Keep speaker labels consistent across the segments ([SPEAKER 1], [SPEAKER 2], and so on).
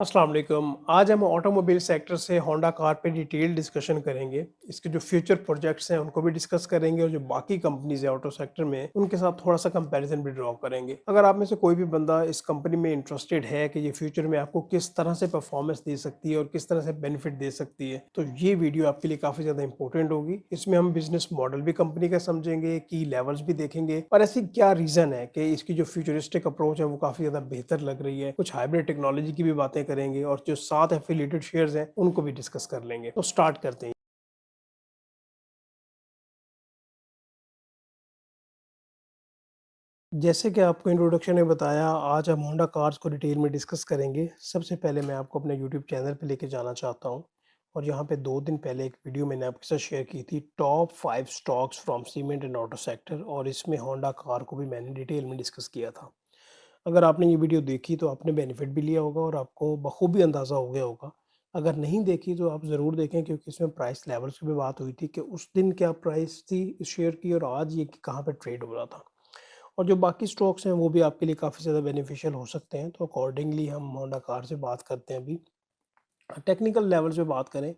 [SPEAKER 1] अस्सलाम वालेकुम। आज हम ऑटोमोबाइल सेक्टर से होंडा कार पे डिटेल डिस्कशन करेंगे। इसके जो फ्यूचर प्रोजेक्ट्स हैं उनको भी डिस्कस करेंगे और जो बाकी कंपनीज है ऑटो सेक्टर में उनके साथ थोड़ा सा कंपैरिजन भी ड्रॉ करेंगे। अगर आप में से कोई भी बंदा इस कंपनी में इंटरेस्टेड है कि ये फ्यूचर में आपको किस तरह से परफॉर्मेंस दे सकती है और किस तरह से बेनिफिट दे सकती है, तो ये वीडियो आपके लिए काफी ज्यादा इंपॉर्टेंट होगी। इसमें हम बिजनेस मॉडल भी कंपनी का समझेंगे, की लेवल्स भी देखेंगे और ऐसी क्या रीजन है कि इसकी जो फ्यूचरिस्टिक अप्रोच है वो काफी ज्यादा बेहतर लग रही है। कुछ हाइब्रिड टेक्नोलॉजी की भी बातें करेंगे और जो 7 एफिलिएटेड शेयर्स हैं उनको भी डिस्कस कर लेंगे। तो स्टार्ट करते हैं। जैसे कि आपको इंट्रोडक्शन में बताया, आज हम होंडा कार्स को डिटेल में डिस्कस करेंगे। सबसे पहले मैं आपको अपने यूट्यूब चैनल पे लेके जाना चाहता हूँ और यहाँ पे 2 दिन पहले एक वीडियो मैंने आपके साथ शेयर की थी, top 5 stocks from cement and auto sector, और इसमें होंडा कार को भी मैंने डिटेल में डिस्कस किया था। अगर आपने ये वीडियो देखी तो आपने बेनिफिट भी लिया होगा और आपको बखूबी अंदाज़ा हो गया होगा। अगर नहीं देखी तो आप ज़रूर देखें, क्योंकि इसमें प्राइस लेवल्स की भी बात हुई थी कि उस दिन क्या प्राइस थी इस शेयर की और आज ये कहाँ पे ट्रेड हो रहा था। और जो बाकी स्टॉक्स हैं वो भी आपके लिए काफ़ी ज़्यादा बेनिफिशियल हो सकते हैं। तो अकॉर्डिंगली हम होंडा कार से बात करते हैं अभी। टेक्निकल लेवल पे बात करें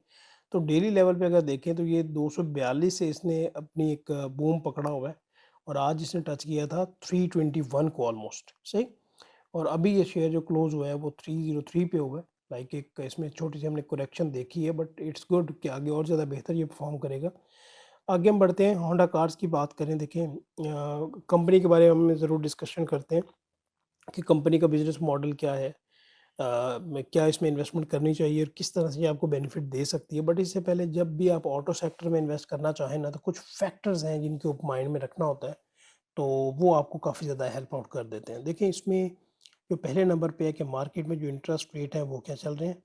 [SPEAKER 1] तो डेली लेवल पे अगर देखें तो ये 242 से इसने अपनी एक बूम पकड़ा हुआ है और आज इसने टच किया था 321 को ऑलमोस्ट सही। और अभी ये शेयर जो क्लोज हुआ है वो 303 पे हुआ है। लाइक एक इसमें छोटी सी हमने करेक्शन देखी है, बट इट्स गुड कि आगे और ज़्यादा बेहतर ये परफॉर्म करेगा। आगे हम बढ़ते हैं, होंडा कार्स की बात करें। देखें, कंपनी के बारे में हम ज़रूर डिस्कशन करते हैं कि कंपनी का बिजनेस मॉडल क्या है, में क्या इसमें इन्वेस्टमेंट करनी चाहिए और किस तरह से ये आपको बेनिफिट दे सकती है। बट इससे पहले जब भी आप ऑटो सेक्टर में इन्वेस्ट करना चाहें ना, तो कुछ फैक्टर्स हैं जिनको माइंड में रखना होता है, तो वो आपको काफ़ी ज़्यादा हेल्प आउट कर देते हैं। देखिए, इसमें जो पहले नंबर पे है कि मार्केट में जो इंटरेस्ट रेट है वो क्या चल रहे हैं,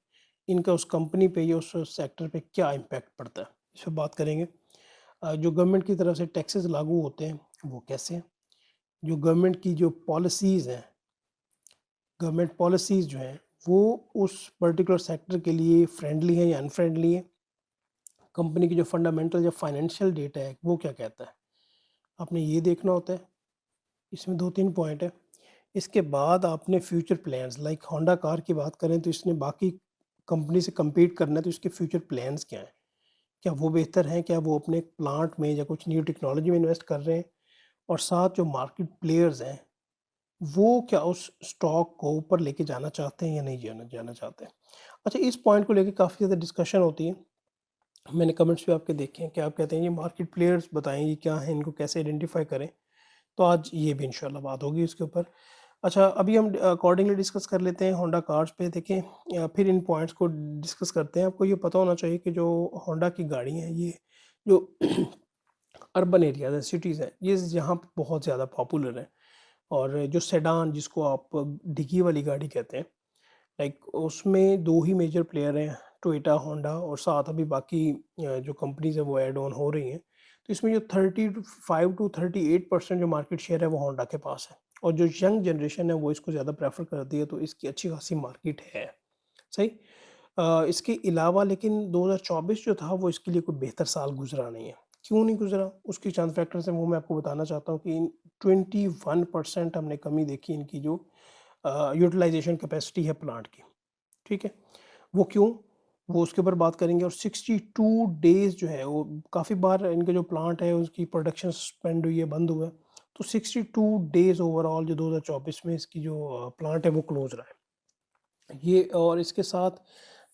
[SPEAKER 1] इनका उस कंपनी पे या उस सेक्टर पे क्या इम्पैक्ट पड़ता है, इस पर बात करेंगे। जो गवर्नमेंट की तरफ से टैक्सेस लागू होते हैं वो कैसे हैं, जो गवर्नमेंट की जो पॉलिसीज़ हैं, गवर्नमेंट पॉलिसीज़ जो हैं वो उस पर्टिकुलर सेक्टर के लिए फ्रेंडली है या अनफ्रेंडली है, कंपनी की जो फंडामेंटल या फाइनेंशियल डेटा है वो क्या कहता है, आपने ये देखना होता है। इसमें 2-3 पॉइंट है। इसके बाद आपने future plans, like Honda car की बात करें तो इसने बाकी कंपनी से कम्पीट करना है, तो इसके फ्यूचर प्लान्स क्या हैं? क्या वो बेहतर हैं? क्या वो अपने प्लांट में या कुछ न्यू टेक्नोलॉजी में इन्वेस्ट कर रहे हैं? और साथ जो मार्केट प्लेयर्स हैं, वो क्या उस स्टॉक को ऊपर लेके जाना चाहते हैं या नहीं जाना जाना चाहते हैं? अच्छा, इस पॉइंट को लेके काफ़ी ज़्यादा डिस्कशन होती है। मैंने कमेंट्स भी आपके देखे हैं कि आप कहते हैं ये मार्केट प्लेयर्स बताएँ ये क्या हैं, इनको कैसे आइडेंटिफ़ाई करें? तो आज ये भी इंशाल्लाह बात होगी इसके ऊपर। अच्छा, अभी हम अकॉर्डिंगली डिस्कस कर लेते हैं होंडा कार्स पे। देखें, फिर इन पॉइंट्स को डिस्कस करते हैं। आपको ये पता होना चाहिए कि जो होंडा की गाड़ी हैं, ये जो अर्बन एरियाज़ हैं, सिटीज़ हैं, ये यहाँ पे बहुत ज़्यादा पॉपुलर हैं। और जो सेडान, जिसको आप डिग्गी वाली गाड़ी कहते हैं, लाइक उसमें 2 ही मेजर प्लेयर हैं, टोयोटा, होंडा, और साथ अभी बाकी जो कंपनीज़ हैं वो ऐड ऑन हो रही हैं। तो इसमें जो 35 टू 38% जो मार्केट शेयर है वो होंडा के पास है, और जो यंग जनरेशन है वो इसको ज़्यादा प्रेफ़र करती है, तो इसकी अच्छी खासी मार्केट है, सही। इसके अलावा लेकिन 2024 जो था वो इसके लिए कोई बेहतर साल गुज़रा नहीं है। क्यों नहीं गुज़रा? उसके चंद फैक्टर्स हैं, वो मैं आपको बताना चाहता हूँ कि इन 21% हमने कमी देखी इनकी जो यूटिलाइज़ेशन कैपेसिटी है प्लांट की, ठीक है? वो क्यों? वो उसके ऊपर बात करेंगे। और 62 डेज़ जो है वो, काफ़ी बार इनका जो प्लांट है उसकी प्रोडक्शन सस्पेंड हुई है, बंद हुआ है। तो 62 डेज़ ओवरऑल जो 2024 में इसकी जो प्लांट है वो क्लोज़ रहा है। ये, और इसके साथ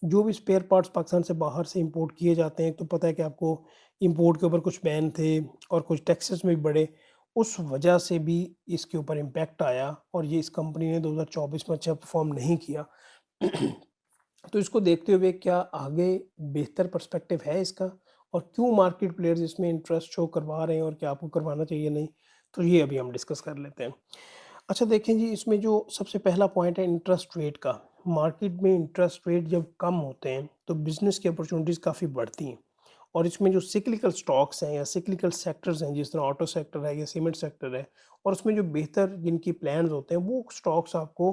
[SPEAKER 1] जो भी स्पेयर पार्ट्स पाकिस्तान से बाहर से इंपोर्ट किए जाते हैं, तो पता है कि आपको इंपोर्ट के ऊपर कुछ बैन थे और कुछ टैक्सेस में भी बढ़े। उस वजह से भी इसके ऊपर इम्पैक्ट आया और ये इस कंपनी ने 2024 में अच्छा परफॉर्म नहीं किया। तो इसको देखते हुए क्या आगे बेहतर पर्सपेक्टिव है इसका, और क्यों मार्केट प्लेयर्स इसमें इंटरेस्ट शो करवा रहे हैं और क्या आपको करवाना चाहिए नहीं, तो ये अभी हम डिस्कस कर लेते हैं। अच्छा, देखें जी, इसमें जो सबसे पहला पॉइंट है इंटरेस्ट रेट का। मार्केट में इंटरेस्ट रेट जब कम होते हैं तो बिजनेस की अपॉर्चुनिटीज़ काफ़ी बढ़ती हैं, और इसमें जो सिक्लिकल स्टॉक्स हैं या सिक्लिकल सेक्टर्स हैं, जिस तरह ऑटो सेक्टर है या सीमेंट सेक्टर है, और उसमें जो बेहतर जिनकी प्लान्स होते हैं, वो स्टॉक्स आपको,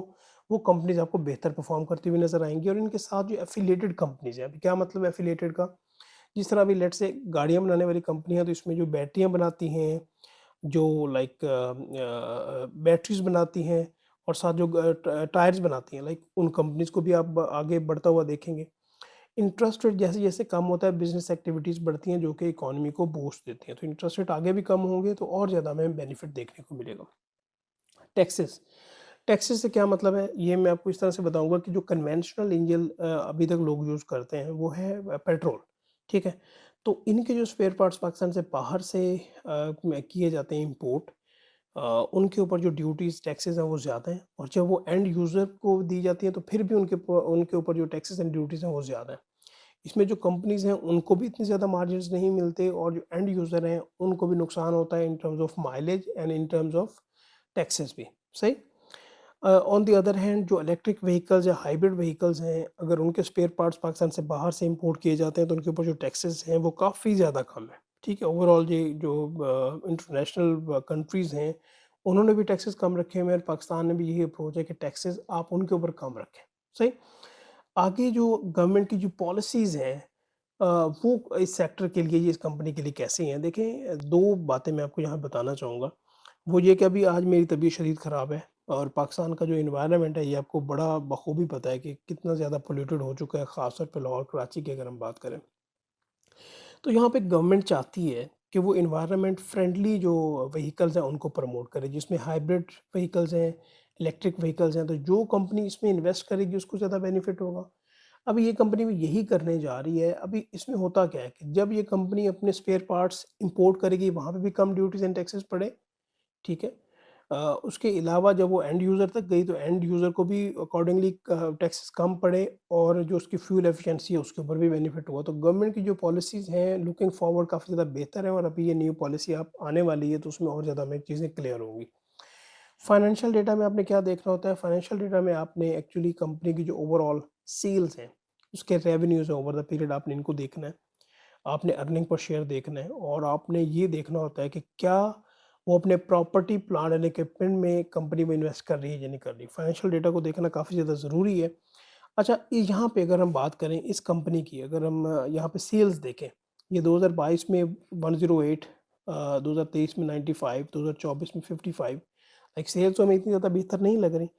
[SPEAKER 1] वो कंपनीज आपको बेहतर परफॉर्म करती हुई नजर आएंगी। और इनके साथ जो एफिलिएटेड कंपनीज हैं, अभी क्या मतलब एफिलिएटेड का, जिस तरह अभी लेट से गाड़ियां बनाने वाली कंपनियां, तो इसमें जो बैटरियां बनाती हैं, जो लाइक बैटरीज बनाती हैं, और साथ जो टायर्स बनाती हैं, लाइक उन कंपनीज़ को भी आप आगे बढ़ता हुआ देखेंगे। इंटरेस्ट रेट जैसे-जैसे कम होता है, बिज़नेस एक्टिविटीज़ बढ़ती हैं जो कि इकोनॉमी को बूस्ट देती हैं। तो इंटरेस्ट रेट आगे भी कम होंगे तो और ज़्यादा हमें बेनिफिट देखने को मिलेगा। टैक्सेस, टैक्सेस से क्या मतलब है, ये मैं आपको इस तरह से बताऊँगा कि जो कन्वेंशनल इंजन अभी तक लोग यूज़ करते हैं वो है पेट्रोल, ठीक है? तो इनके जो स्पेयर पार्ट्स पाकिस्तान से बाहर से में किए जाते हैं इम्पोर्ट, अ, उनके ऊपर जो ड्यूटीज़, टैक्सेस हैं वो ज़्यादा हैं, और जब वो एंड यूज़र को दी जाती हैं तो फिर भी उनके ऊपर जो टैक्सेस एंड ड्यूटीज़ हैं वो ज़्यादा हैं। इसमें जो कंपनीज़ हैं उनको भी इतने ज़्यादा मार्जिन्स नहीं मिलते, और जो एंड यूज़र हैं उनको भी नुकसान होता है in terms of mileage and in terms of taxes भी, सही? ऑन द अदर हैंड जो इलेक्ट्रिक व्हीकल्स या हाइब्रिड व्हीकल्स हैं, अगर उनके स्पेयर पार्ट्स पाकिस्तान से बाहर से इंपोर्ट किए जाते हैं तो उनके ऊपर जो टैक्सेस हैं वो काफ़ी ज़्यादा कम है, ठीक है? ओवरऑल ये जो इंटरनेशनल कंट्रीज़ हैं, उन्होंने भी टैक्सेस कम रखे हुए हैं, और पाकिस्तान ने भी यही अप्रोच है कि टैक्सेस आप उनके ऊपर कम रखें, सही? आगे जो गवर्नमेंट की जो पॉलिसीज़ हैं, अ, वो इस सेक्टर के लिए, ये इस कंपनी के लिए कैसी हैं? देखें, 2 बातें मैं आपको यहाँ बताना चाहूँगा। वो ये कि अभी आज मेरी तबीयत शदीद ख़राब है, और पाकिस्तान का जो एनवायरनमेंट है ये आपको बड़ा बखूबी पता है कि कितना ज़्यादा पॉल्यूटेड हो चुका है, ख़ास तौर पे लाहौर कराची की अगर हम बात करें। तो यहाँ पे गवर्नमेंट चाहती है कि वो एनवायरनमेंट फ्रेंडली जो व्हीकल्स हैं उनको प्रमोट करे, जिसमें हाइब्रिड व्हीकल्स हैं, इलेक्ट्रिक व्हीकल्स हैं, तो जो कंपनी इसमें इन्वेस्ट करेगी उसको ज़्यादा बेनिफिट होगा। अभी ये कंपनी भी यही करने जा रही है। अभी इसमें होता क्या है कि जब ये कंपनी अपने स्पेयर पार्ट्स इंपोर्ट करेगी, वहाँ पे भी कम ड्यूटीज़ एंड टैक्सेस पड़े, ठीक है? उसके अलावा जब वो एंड यूज़र तक गई तो एंड यूज़र को भी अकॉर्डिंगली टैक्सेस कम पड़े, और जो उसकी फ्यूल एफिशिएंसी है उसके ऊपर भी बेनिफिट हुआ। तो गवर्नमेंट की जो पॉलिसीज़ हैं लुकिंग फॉरवर्ड काफ़ी ज़्यादा बेहतर है, और अभी ये न्यू पॉलिसी अब आने वाली है तो उसमें और ज़्यादा हमें चीज़ें क्लियर होंगी। फाइनेंशियल डेटा में आपने क्या देखना होता है? फाइनेंशियल डेटा में आपने एक्चुअली कंपनी की जो ओवरऑल सेल्स हैं, उसके रेवेन्यूज़ हैं ओवर द पीरियड, आपने इनको देखना है। आपने अर्निंग पर शेयर देखना है, और आपने ये देखना होता है कि क्या वो अपने प्रॉपर्टी, प्लांट एंड इक्विपमेंट में कंपनी में इन्वेस्ट कर रही है या नहीं कर रही। फाइनेंशियल डेटा को देखना काफ़ी ज़्यादा ज़रूरी है। अच्छा, यहाँ पे अगर हम बात करें इस कंपनी की, अगर हम यहाँ पे सेल्स देखें, ये 2022 में 108, 2023 में 95, 2024 में 55, लाइक सेल्स तो हमें इतनी ज़्यादा बेहतर नहीं लग रही।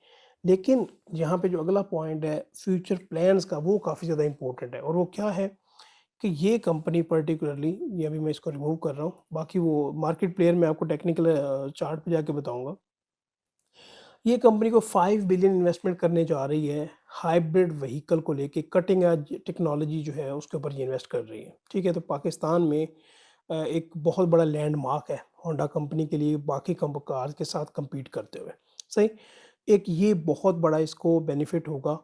[SPEAKER 1] लेकिन यहाँ पे जो अगला पॉइंट है फ्यूचर प्लान्स का, वो काफ़ी ज़्यादा इम्पोर्टेंट है, और वो क्या है कि ये कंपनी पर्टिकुलरली, ये अभी मैं इसको रिमूव कर रहा हूँ, बाकी वो मार्केट प्लेयर मैं आपको टेक्निकल चार्ट पे जाके बताऊँगा। ये कंपनी को 5 बिलियन इन्वेस्टमेंट करने जा रही है, हाइब्रिड व्हीकल को लेके, कटिंग एज टेक्नोलॉजी जो है उसके ऊपर ये इन्वेस्ट कर रही है, ठीक है? तो पाकिस्तान में एक बहुत बड़ा लैंडमार्क है होंडा कंपनी के लिए बाकी कार्स के साथ कम्पीट करते हुए, सही? एक ये बहुत बड़ा इसको बेनिफिट होगा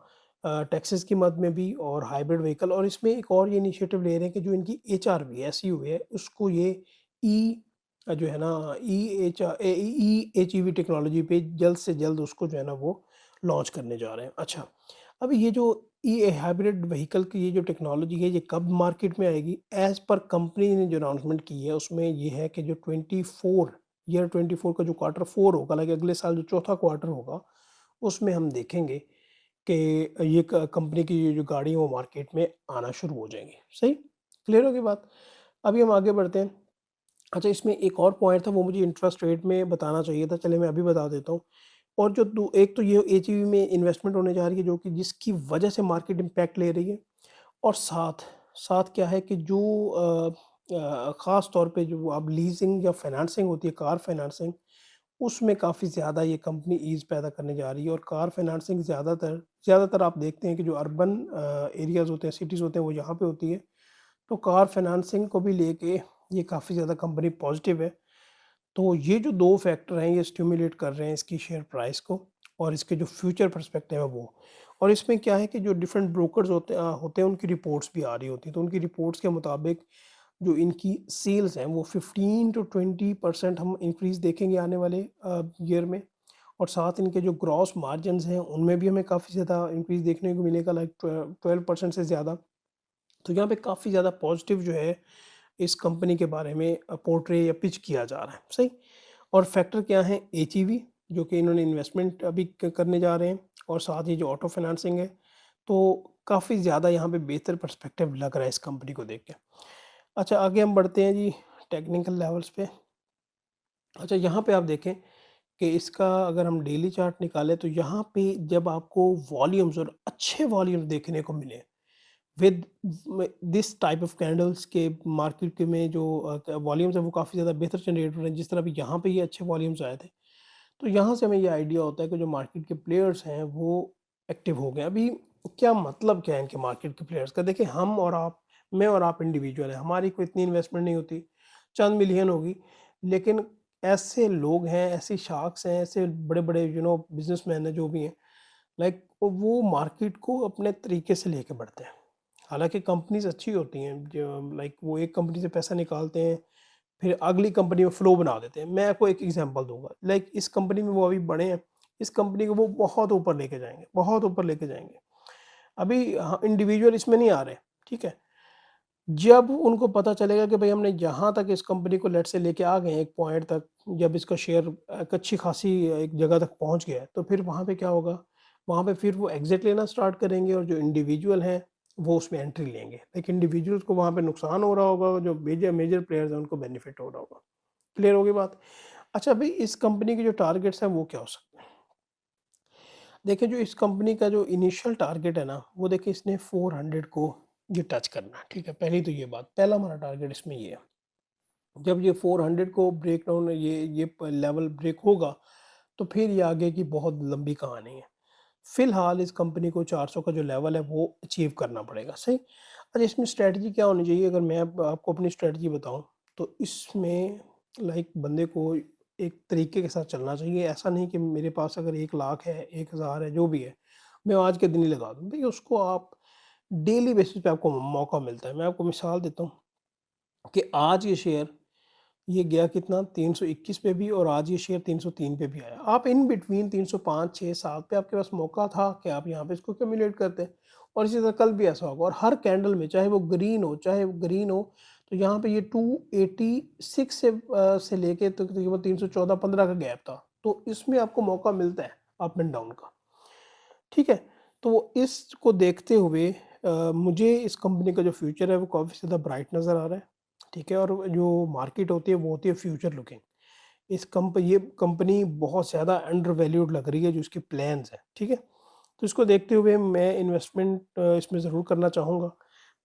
[SPEAKER 1] टैक्सेस की मद में भी, और हाइब्रिड व्हीकल, और इसमें एक और ये इनिशिएटिव ले रहे हैं कि जो इनकी एचआरवी एसयूवी है उसको ये ई जो है ना ई एचईवी टेक्नोलॉजी पे जल्द से जल्द उसको जो है ना वो लॉन्च करने जा रहे हैं। अच्छा, अब ये जो ई हाइब्रिड व्हीकल की ये जो टेक्नोलॉजी है ये कब मार्केट में आएगी? एज़ पर कंपनी ने जो अनाउंसमेंट की है उसमें ये है कि जो 24 का जो क्वार्टर 4 होगा, लाइक अगले साल जो चौथा क्वार्टर होगा, उसमें हम देखेंगे कि ये कंपनी की ये जो गाड़ी है वो मार्केट में आना शुरू हो जाएंगी, सही? क्लियर होगी बात? अभी हम आगे बढ़ते हैं। अच्छा, इसमें एक और पॉइंट था वो मुझे इंटरेस्ट रेट में बताना चाहिए था, चलिए मैं अभी बता देता हूँ। और जो दू एक तो ये एचईवी में इन्वेस्टमेंट होने जा रही है जो कि जिसकी वजह से मार्केट इम्पैक्ट ले रही है, और साथ साथ क्या है कि जो ख़ास तौर पे जो अब लीजिंग या फाइनेंसिंग होती है, कार फाइनेंसिंग, उसमें काफ़ी ज़्यादा ये कंपनी ईज़ पैदा करने जा रही है, और कार फाइनेंसिंग ज़्यादातर आप देखते हैं कि जो अर्बन एरियाज़ होते हैं, सिटीज़ होते हैं, वो यहाँ पे होती है। तो कार फाइनेंसिंग को भी लेके ये काफ़ी ज़्यादा कंपनी पॉजिटिव है। तो ये जो 2 फैक्टर हैं ये स्टिम्युलेट कर रहे हैं इसकी शेयर प्राइस को, और इसके जो फ्यूचर पर्सपेक्टिव है वो। और इसमें क्या है कि जो डिफरेंट ब्रोकर्स होते हैं उनकी रिपोर्ट्स भी आ रही होती हैं। तो उनकी रिपोर्ट्स के मुताबिक जो इनकी सेल्स हैं वो 15 टू 20% हम इंक्रीज़ देखेंगे आने वाले ईयर में, और साथ इनके जो ग्रॉस मार्जिन्स हैं उनमें भी हमें काफ़ी ज़्यादा इंक्रीज़ देखने को मिलेगा, लाइक 12% से ज़्यादा। तो यहाँ पे काफ़ी ज़्यादा पॉजिटिव जो है इस कंपनी के बारे में पोर्ट्रे या पिच किया जा रहा है, सही? और फैक्टर क्या हैं? एचईवी, जो कि इन्होंने इन्वेस्टमेंट अभी करने जा रहे हैं, और साथ ही जो ऑटो फाइनेंसिंग है। तो काफ़ी ज़्यादा यहाँ पे बेहतर पर्सपेक्टिव लग रहा है इस कंपनी को देख के। अच्छा, आगे हम बढ़ते हैं जी टेक्निकल लेवल्स पे। अच्छा, यहाँ पे आप देखें कि इसका अगर हम डेली चार्ट निकालें तो यहाँ पे जब आपको वॉल्यूम्स और अच्छे वॉल्यूम्स देखने को मिले with this type of candles के मार्केट के में जो वॉल्यूम्स है वो काफ़ी ज़्यादा बेहतर जनरेट हो रहे हैं, जिस तरह भी यहाँ पे ये अच्छे वॉल्यूम्स आए थे। तो यहाँ से हमें ये आइडिया होता है कि जो मार्केट के प्लेयर्स हैं वो एक्टिव हो गए। अभी क्या मतलब क्या है इनके मार्केट के प्लेयर्स का? देखिए हम और आप, मैं और आप इंडिविजुअल हैं, हमारी कोई इतनी इन्वेस्टमेंट नहीं होती, चंद मिलियन होगी, लेकिन ऐसे लोग हैं, ऐसी शार्क्स हैं, ऐसे बड़े-बड़े बिज़नेसमैन हैं जो भी हैं, लाइक वो मार्केट को अपने तरीके से लेके बढ़ते हैं। हालाँकि कंपनीज़ अच्छी होती हैं, जो लाइक वो एक कंपनी से पैसा निकालते हैं, फिर अगली कंपनी में फ्लो बना देते हैं। मैं आपको एक एग्जांपल दूँगा, लाइक इस कंपनी में वो अभी बड़े हैं, इस कंपनी को वो बहुत ऊपर लेके जाएँगे, बहुत ऊपर लेके जाएँगे। अभी इंडिविजुअल इसमें नहीं आ रहे, ठीक है? जब उनको पता चलेगा कि भई हमने यहाँ तक इस कंपनी को लेट्स से लेके आ गए हैं एक पॉइंट तक, जब इसका शेयर एक अच्छी खासी एक जगह तक पहुँच गया है, तो फिर वहाँ पे क्या होगा? वहाँ पे फिर वो एग्ज़िट लेना स्टार्ट करेंगे और जो इंडिविजुअल हैं, वो उसमें एंट्री लेंगे। लाइक इंडिविजुअल्स को वहाँ पे नुकसान हो रहा होगा, जो मेजर मेजर प्लेयर्स हैं उनको बेनिफिट हो रहा होगा। क्लियर होगी बात? अच्छा भई इस कंपनी के जो टारगेट्स हैं वो क्या हो सकते हैं? देखिए जो इस कंपनी का जो इनिशियल टारगेट है ना, वो देखिए इसने 400 को ये टच करना है, ठीक है? पहली तो ये बात, पहला हमारा टारगेट इसमें ये है। जब ये 400 को ब्रेक डाउन ये लेवल ब्रेक होगा, तो फिर ये आगे की बहुत लंबी कहानी है। फिलहाल इस कंपनी को 400 का जो लेवल है वो अचीव करना पड़ेगा, सही। अच्छा इसमें स्ट्रैटेजी क्या होनी चाहिए? अगर मैं अब आपको अपनी स्ट्रैटेजी बताऊं, तो इसमें लाइक बंदे को एक तरीके के साथ चलना चाहिए। ऐसा नहीं कि मेरे पास अगर 1 लाख है, 1000 है, जो भी है, मैं आज के दिन ही लगा दूं। भाई उसको आप डेली बेसिस पे आपको मौका मिलता है। मैं आपको मिसाल देता हूँ कि आज ये शेयर ये गया कितना 321 पे भी, और आज ये शेयर 303 पे भी आया। आप इन बिटवीन 305, 6, 7 पे आपके पास मौका था कि आप यहाँ पे इसको एक्यूमुलेट करते, और इसी तरह कल भी ऐसा होगा। और हर कैंडल में चाहे वो ग्रीन हो, चाहे वो ग्रीन हो, तो यहाँ पे ये 286 से लेके तो तकरीबन 314-15 का गैप था। तो इसमें आपको मौका मिलता है अप एंड डाउन का, ठीक है? तो इसको देखते हुए मुझे इस कंपनी का जो फ्यूचर है वो काफ़ी ज़्यादा ब्राइट नज़र आ रहा है, ठीक है? और जो मार्केट होती है वो होती है फ्यूचर लुकिंग। ये कंपनी बहुत ज़्यादा अंडर वैल्यूड लग रही है जो इसके प्लान्स हैं, ठीक है? तो इसको देखते हुए मैं इन्वेस्टमेंट इसमें ज़रूर करना चाहूँगा।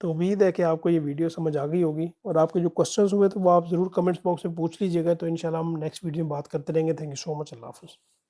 [SPEAKER 1] तो उम्मीद है कि आपको ये वीडियो समझ आ गई होगी, और आपके जो क्वेश्चंस हुए तो वो आप ज़रूर कमेंट्स बॉक्स में पूछ लीजिएगा, तो इंशाल्लाह हम नेक्स्ट वीडियो में बात करते रहेंगे। Thank you so much. अल्लाह हाफ़िज़।